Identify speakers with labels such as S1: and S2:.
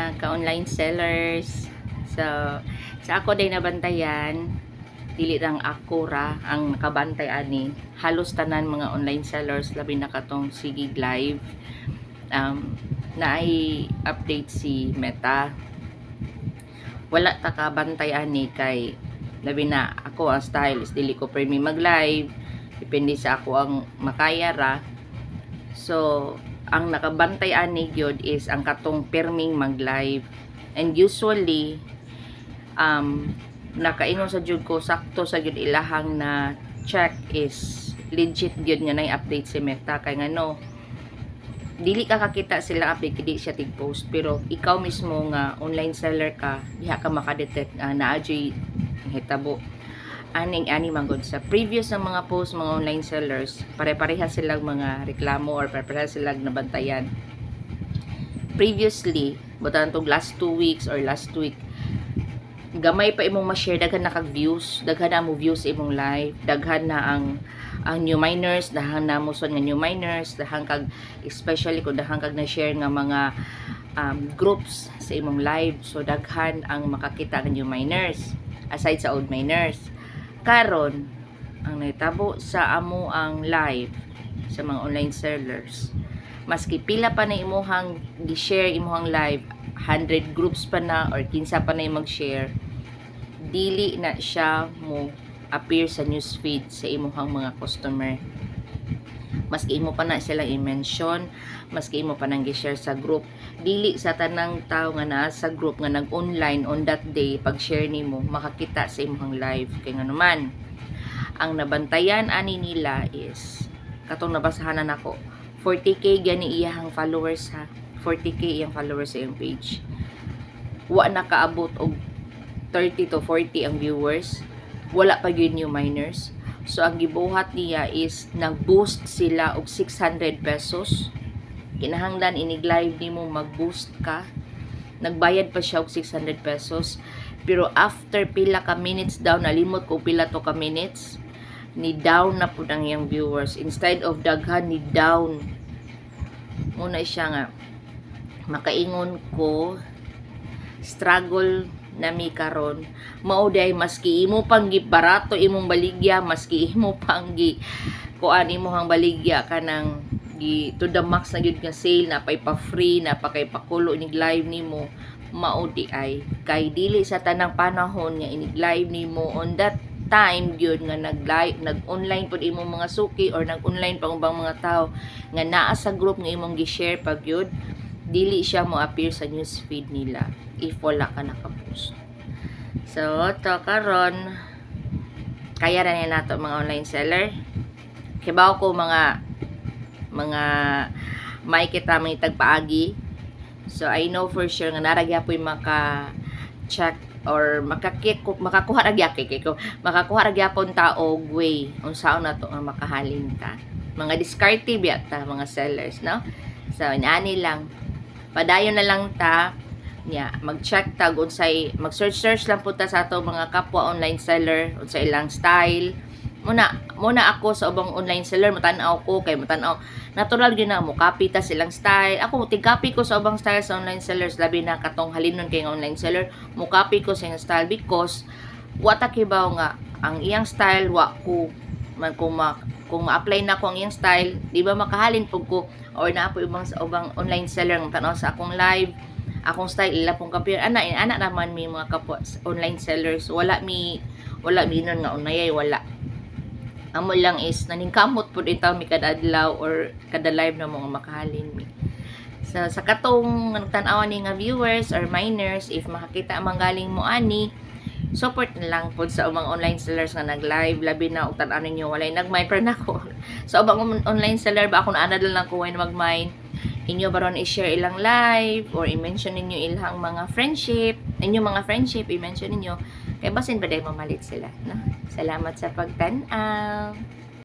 S1: mga ka-online sellers. So, sa ako day nabantayan, dili lang ako ra ang nakabantay ani. Halos tanan mga online sellers labi na katong Sigig Live. Na ay update si Meta. Wala ta kabantay ani kay labi na ako ang style is dili ko premi mag-live. Depende sa ako ang makaya ra. So, ang nakabantay ani gyud is ang katong perming mag-live. And usually nakaingon sa jud ko sakto sa gyud ilahang na check is legit gyud nga nay update si Meta kay ngano dili ka kakita sila update kidi siya tig-post pero ikaw mismo nga online seller ka diha ka makadetect na adjay hitabo ani manggod sa previous ng mga post mga online sellers pare-pareha silang mga reklamo or pare-pareha silang nabantayan previously butan tong last 2 weeks or last week gamay pa imong ma-share daghan na kag views daghan na mo views imong live daghan na ang new miners daghan na mo son nga new miners daghan kag especially kung daghan kag na-share nga mga groups sa imong live so daghan ang makakita ng new miners aside sa old miners karon ang naitabo sa amo ang live sa mga online sellers maski pila pa na imuhang gi-share imuhang live 100 groups pa na or 15 pa na yung mag-share dili na siya mo appear sa newsfeed sa imuhang mga customer maski imo pa na sila i-mention maski imo pa nang gi-share sa group dili sa tanang tao nga naa sa group nga nag-online on that day pag share nimo makakita sa imuhang live kay nganuman ang nabantayan ani nila is katong nabasahanan ako 40k gani iyahang followers ha 40k iyang followers sa iyang page wa nakaabot og 30 to 40 ang viewers wala pa gyud new miners so ang gibuhat niya is nag-boost sila og 600 pesos kinahanglan inig live nimo mag-boost ka nagbayad pa siya og 600 pesos pero after pila ka minutes daw nalimot ko pila to ka minutes ni down na pud ang iyang viewers instead of daghan ni down muna siya nga makaingon ko struggle nami karon mao day maski imo pang gibarato imong baligya maski imo pang gi kuan imong baligya kanang gi to the max na gyud nga sale na pay pa free na pa kay pakulo inig live nimo mao di ay kay dili sa tanang panahon nga inig live nimo on that time gyud nga nag-live nag-online pud imong mga suki or nag-online pang ubang mga tao nga naa sa group nga imong gi-share pag gyud dili siya mo appear sa newsfeed nila if wala ka naka-post. So to karon kaya ra ni nato mga online seller kibaw ko mga may kita may tagpaagi so I know for sure nga naragya po'y maka-check or makakuha ra gyapon tao way unsaon na to nga makahalin ka mga discarded ta mga sellers no so inaani lang padayon na lang ta nya mag-check tag unsay mag-search lang punta sa ato mga kapwa online seller unsay ilang style muna ako sa ubang online seller matan-aw ko kay matan-aw natural gyud na mo copy ta silang style ako tig-copy ko sa ubang style sa online sellers labi na katong halinon kay online seller mo copy ko sa iyang style because wa ta kibaw nga ang iyang style wa ko man kung ma-apply na ko ang iyang style di ba makahalin pug ko or naa po ubang online seller ng tanaw sa akong live akong style ila pong copy ana naman mi mga kapwa online sellers wala mi nun nga unayay wala amo lang is naningkamot pud itaw mi kada adlaw or kada live na mga makahalin mi so sa katong nagtan-awan ni nga viewers or miners if makakita manggaling mo ani support na lang po sa ubang online sellers nga nag-live labi na og tan-aw ninyo walay nag-mine pero nako sa ubang online seller ba ako naanad lang ko when mag-mine inyo baron i-share ilang live or i-mention ninyo ilang mga friendship i-mention ninyo kay basin ba day mamalit sila no salamat sa pagtan-aw